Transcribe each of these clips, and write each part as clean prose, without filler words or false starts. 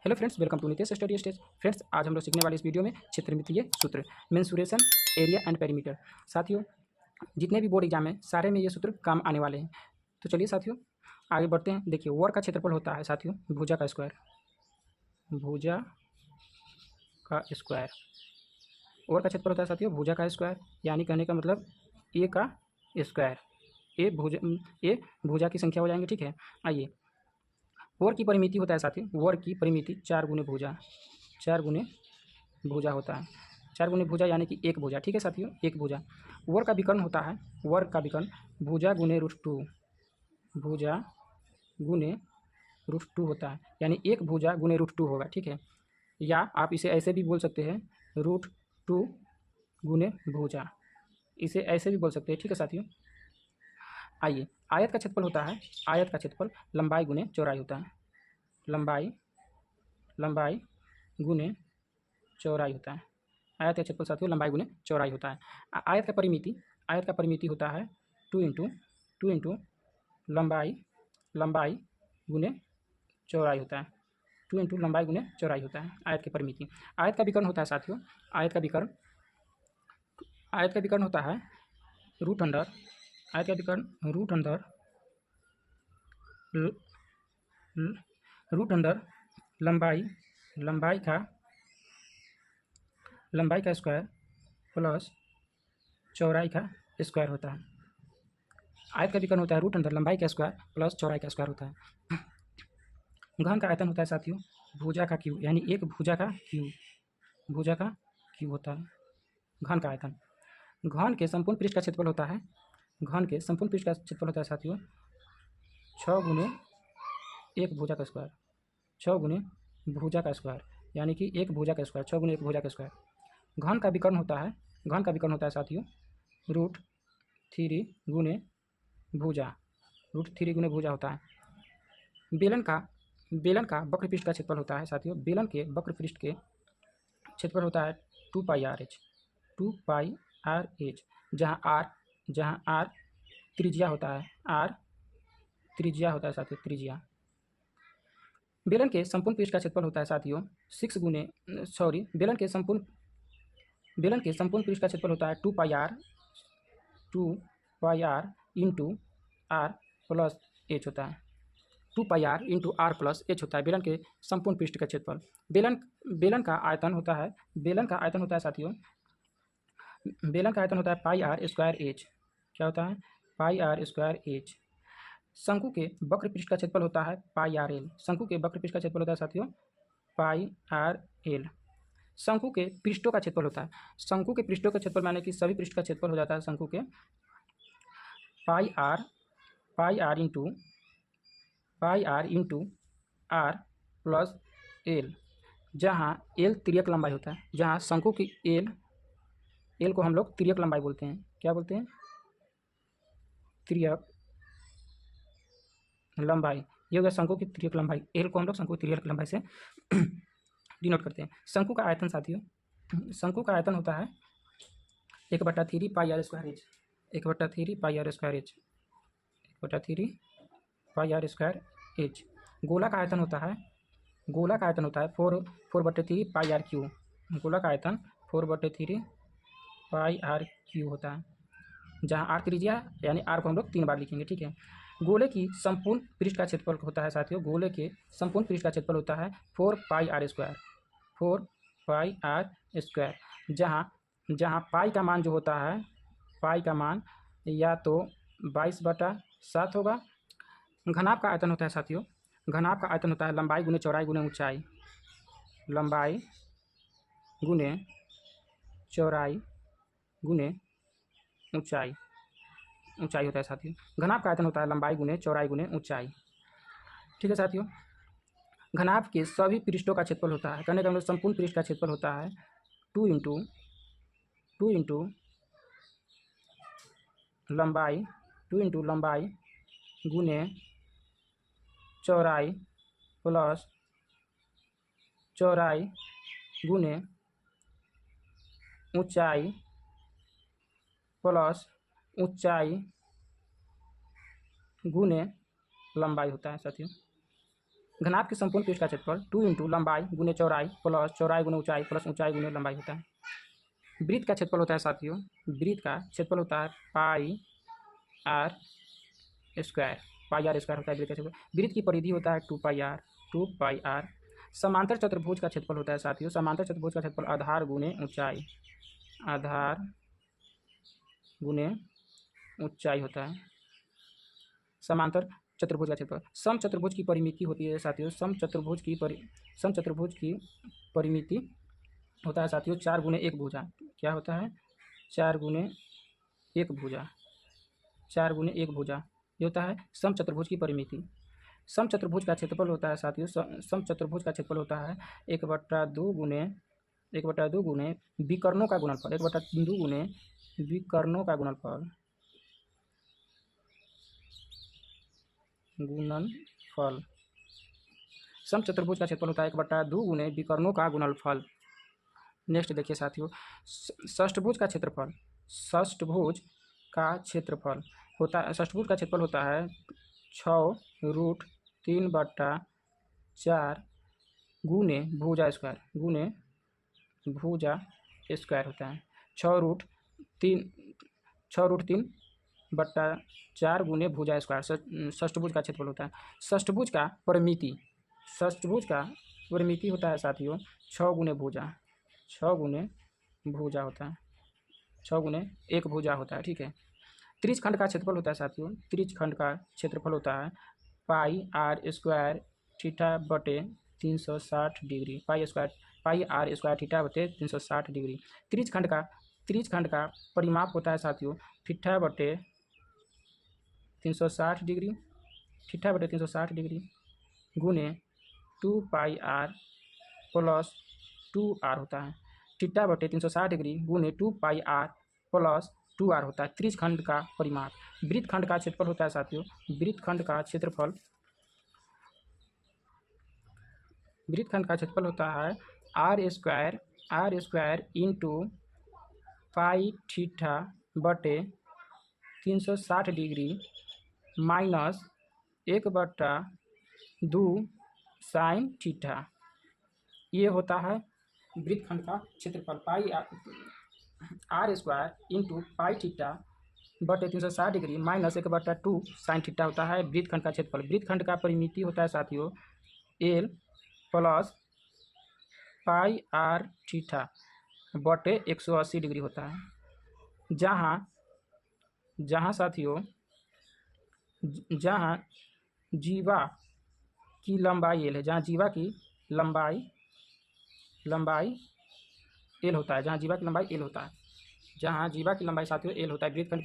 Hello friends, welcome to Nitesh study stage. Friends, आज हम लोग सीखने वाले इस वीडियो में क्षेत्रमितीय सूत्र, मेंसुरेशन, एरिया एंड पेरीमीटर। साथियों, जितने भी बोर्ड एग्जाम हैं सारे में ये सूत्र काम आने वाले हैं। तो चलिए साथियों आगे बढ़ते हैं। देखिए, वर्ग का क्षेत्रफल होता है साथियों भुजा का स्क्वायर। भुजा का स्क्वायर वर्ग का क्षेत्रफल होता है साथियों भुजा का स्क्वायर, यानी कहने का मतलब ए का स्क्वायर। ए भुजा की संख्या हो जाएंगे, ठीक है। आइए, वर्ग की परिमिति होता है साथियों, वर्ग की परिमिति 4 गुने भुजा, 4 गुने भुजा होता है। 4 गुने भुजा यानी कि एक भुजा, ठीक है साथियों, एक भुजा। वर्ग का विकर्ण होता है, वर्ग का विकर्ण भुजा गुने √2, भुजा गुने √2 होता है, यानी एक भुजा गुने √2 होगा, ठीक है। या आप इसे ऐसे भी बोल सकते हैं √2 गुने भुजा, इसे ऐसे भी बोल सकते हैं, ठीक है साथियों। आइए, आयत का क्षेत्रफल होता है, आयत का क्षेत्रफल लंबाई गुने चौड़ाई होता है, लंबाई गुने चौड़ाई होता है। आयत का क्षेत्रफल साथियों लंबाई गुने चौड़ाई होता है। आयत का परिमिति होता है 2 लंबाई गुने चौड़ाई होता है। 2 लंबाई गुने चौड़ाई होता है आयत की परिमिति। आयत का विकर्ण होता है साथियों, आयत का विकर्ण होता है रूट अंडर, आयत का विकर्ण रूट अंडर लंबाई का स्क्वायर प्लस चौड़ाई का स्क्वायर होता है। आयत का विकर्ण होता है रूट अंडर लंबाई का स्क्वायर प्लस चौड़ाई का स्क्वायर होता है। घन का आयतन होता है साथियों भुजा का क्यूब, यानी एक भुजा का क्यूब होता है घन का आयतन। घन के संपूर्ण पृष्ठ का क्षेत्रफल होता है, घन के संपूर्ण पृष्ठ का क्षेत्रफल होता है साथियों 6 गुने एक भुजा का स्क्वायर, 6 गुने भुजा का स्क्वायर, यानी कि एक भुजा का स्क्वायर, 6 गुने एक भुजा का स्क्वायर। घन का विकर्ण होता है साथियों √3 गुने भुजा, √3 गुने भुजा होता है। बेलन का वक्र पृष्ठ का क्षेत्रफल होता है साथियों, बेलन के वक्र पृष्ठ के क्षेत्रफल होता है 2πr/h, जहाँ r त्रिज्या होता है, r त्रिज्या होता है साथियों, त्रिज्या। बेलन के संपूर्ण पृष्ठ का क्षेत्रफल होता है साथियों बेलन के संपूर्ण पृष्ठ का क्षेत्रफल होता है 2πr into r plus h होता है, 2πr into r plus h होता है बेलन के संपूर्ण पृष्ठ का क्षेत्रफल। बेलन का आयतन होता है साथियों, बेलन का आयतन होता है πr²h, क्या होता है πr²h। शंकु के वक्र पृष्ठ का क्षेत्रफल होता है πrl, शंकु के वक्र पृष्ठ का क्षेत्रफल होता है साथियों πrl। शंकु के पृष्ठों का क्षेत्रफल होता है, शंकु के पृष्ठों का क्षेत्रफल माने कि सभी पृष्ठ का क्षेत्रफल हो जाता है शंकु के πr into r plus l, जहाँ l तिर्यक लंबाई होता है, जहाँ शंकु की l को हम लोग तिर्यक लंबाई बोलते हैं, क्या बोलते हैं तिर्यक लंबाई। ये हो गया शंकु की तिर्यक लंबाई, l को हम लोग शंकु की तिर्यक लंबाई से डिनोट करते हैं। शंकु का आयतन साथियों, शंकु का आयतन होता है 1/3 πr²h, 1/3 πr²h, 1/3 πr²h। गोला का आयतन होता है 4/3 πr3, गोला का आयतन 4/3 πr3 होता है, जहाँ r त्रिज्या यानी r को हम लोग 3 बार लिखेंगे, ठीक है। गोले की संपूर्ण पृष्ठ का क्षेत्रफल होता है साथियों, गोले के संपूर्ण पृष्ठ का क्षेत्रफल होता है 4πr², जहाँ पाई का मान जो होता है, पाई का मान या तो 22/7 होगा। घनाभ का आयतन होता है साथियों, घनाभ का आयतन होता है लंबाई गुने चौड़ाई गुने ऊंचाई, लंबाई गुने चौड़ाई गुने ऊंचाई, ऊंचाई होता है साथियों। घनाभ का आयतन होता है लंबाई गुने चौड़ाई गुने ऊंचाई, ठीक है साथियों। घनाभ के सभी पृष्ठों का क्षेत्रफल होता है, कहने का मतलब संपूर्ण पृष्ठ का क्षेत्रफल होता है 2 इंटू लंबाई गुने चौड़ाई प्लस चौड़ाई गुने ऊंचाई प्लस ऊंचाई गुने लंबाई होता है साथियों। घनाभ के संपूर्ण पृष्ठ का क्षेत्रफल 2 इंटू लंबाई गुने चौड़ाई प्लस चौड़ाई गुने ऊंचाई प्लस ऊंचाई गुने लंबाई होता है। वृत्त का क्षेत्रफल होता है साथियों, वृत्त का क्षेत्रफल होता है pi r square, pi r square होता है वृत्त का क्षेत्रफल। वृत्त की परिधि होता है 2 पाई आर। समांतर चतुर्भुज का क्षेत्रफल होता है साथियों, समांतर चतुर्भुज का क्षेत्रफल आधार गुने ऊंचाई, आधार गुने ऊंचाई होता है। समांतर चतुर्भुज का क्षेत्रफल। सम चतुर्भुज की परिमिति होती है साथियों, सम चतुर्भुज की परिमिति होता है साथियों 4 गुने 1 भुजा। क्या होता है? 4 गुने 1 भुजा, 4 गुने 1 भुजा, ये होता है सम चतुर्भुज की परिमिति। सम चतुर्भुज का क्षेत्रफल होता है साथियों, सम चतुर्भुज का क्षेत्रफल होता है 1/2 गुने विकर्णों का गुणनफल, 1/2 गुने विकर्णों का गुणनफल सम चतुर्भुज का क्षेत्रफल होता है 1/2 गुने विकर्णों का गुणनफल। नेक्स्ट देखिए साथियों, षष्ठभुज का क्षेत्रफल, षष्ठभुज का क्षेत्रफल होता है, षष्ठभुज का क्षेत्रफल होता है 6√3/4 गुने भुजा स्क्वायर, गुने भुजा स्क्वायर होता है 6√3/4 गुने भुजा स्क्वायर षष्ठभुज का क्षेत्रफल होता है। षष्ठभुज का परिमिति होता है साथियों 6 गुने भुजा, 6 गुने भुजा होता है, 6 गुने 1 भुजा होता है, ठीक है। त्रिज्यखंड का क्षेत्रफल होता है साथियों, त्रिज्यखंड का क्षेत्रफल होता है पाई आर स्क्वायर थीटा बटे 360 degree, pi r square theta बटे 360 डिग्री। त्रिज्यखंड का परिमाप होता है साथियों थीटा बटे 360 डिग्री, थीटा बटे 360 डिग्री गुने 2 पाई आर प्लस 2r होता है। थीटा बटे 360 डिग्री गुने 2 पाई आर प्लस 2r होता है त्रिज्यखंड का परिमाप। वृत्तखंड का क्षेत्रफल होता है साथियों, वृत्तखंड का क्षेत्रफल होता है r square into pi theta बटे 360 डिग्री माइनस 1/2 साइन थीटा, ये होता है वृत्तखंड का क्षेत्रफल। Pi r square into pi theta बटे 360 डिग्री माइनस 1/2 साइन थीटा होता है वृत्तखंड का क्षेत्रफल। वृत्तखंड का परिमिति होता है साथियों l plus pi r theta बटे 180 डिग्री होता है, जहाँ साथियों जहाँ जीवा की लंबाई एल है, जहाँ जीवा की लंबाई एल होता है, जहाँ जीवा की लंबाई एल होता है, जहाँ जीवा की लंबाई साथियों एल होता है। वृत्तखंड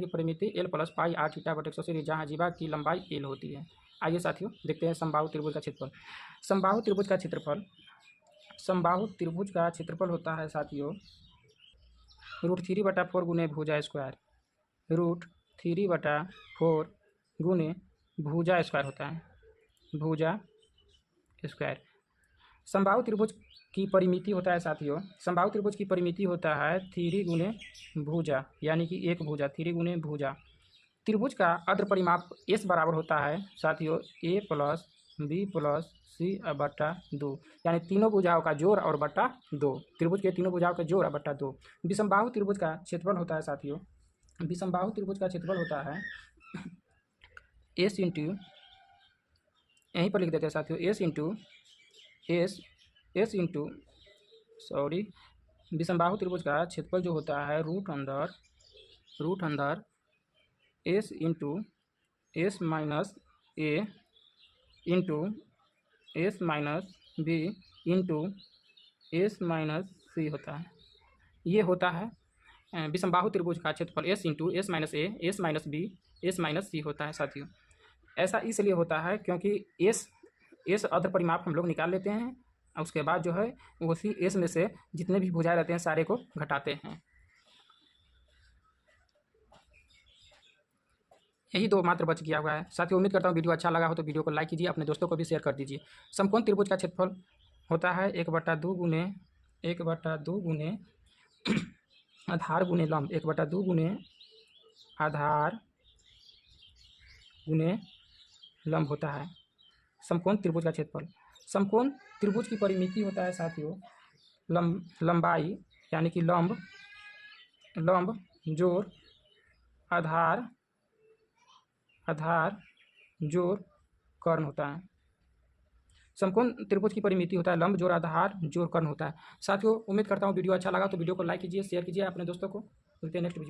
की परिमिति l plus pi r theta बटे 180, जहाँ जीवा की लंबाई एल होती है। आइए साथियों देखते हैं समबाहु त्रिभुज का क्षेत्रफल। समबाहु त्रिभुज का क्षेत्रफल होता है साथियों √3/4 गुने भुजा स्क्वायर, √3/4 गुने भुजा स्क्वायर होता है, भुजा स्क्वायर। समबाहु त्रिभुज की परिमिति होता है साथियों, समबाहु त्रिभुज की परिमिति होता है 3 गुने भुजा, यानी कि 1 भुजा, 3 गुने भुजा। त्रिभुज का अर्ध परिमाप एस बराबर होता है साथियों a plus B plus c/2, यानी तीनों भुजाओं का जोड़ और बट्टा 2, त्रिभुज के तीनों भुजाओं का जोड़ और बट्टा 2। विषमबाहु त्रिभुज का क्षेत्रफल होता है साथियों, विषमबाहु त्रिभुज का क्षेत्रफल होता है एस इंटू, यहीं पर लिख देते हैं साथियों विषमबाहु त्रिभुज का क्षेत्रफल जो होता है रूट अंदर s into s minus a into s minus b into s minus c होता है। ये होता है विषमबाहु त्रिभुज का क्षेत्रफल s into s minus a, s minus b, s minus c होता है साथियों। ऐसा इसलिए होता है क्योंकि एस अर्ध परिमाप हम लोग निकाल लेते हैं और उसके बाद जो है उसी एस में से जितने भी भुजाएं रहते हैं सारे को घटाते हैं। यही 2 मात्र बच गया हुआ है साथियों। उम्मीद करता हूँ वीडियो अच्छा लगा हो तो वीडियो को लाइक कीजिए, अपने दोस्तों को भी शेयर कर दीजिए। समकोण त्रिभुज का क्षेत्रफल होता है 1/2 गुने आधार गुने लंब, 1/2 गुने आधार गुने लंब होता है। समकोण त्रिभुज का क्षेत्रफल। समकोण त्रिभुज की परिमिति होता है साथियों लंबाई यानी कि लंब जोड़ आधार जोड़ कर्ण होता है। समकोण त्रिभुज की परिमिति होता है लंब जोड़ आधार जोड़ कर्ण होता है। साथियों उम्मीद करता हूँ वीडियो अच्छा लगा तो वीडियो को लाइक कीजिए, शेयर कीजिए अपने दोस्तों को। मिलते हैं नेक्स्ट वीडियो।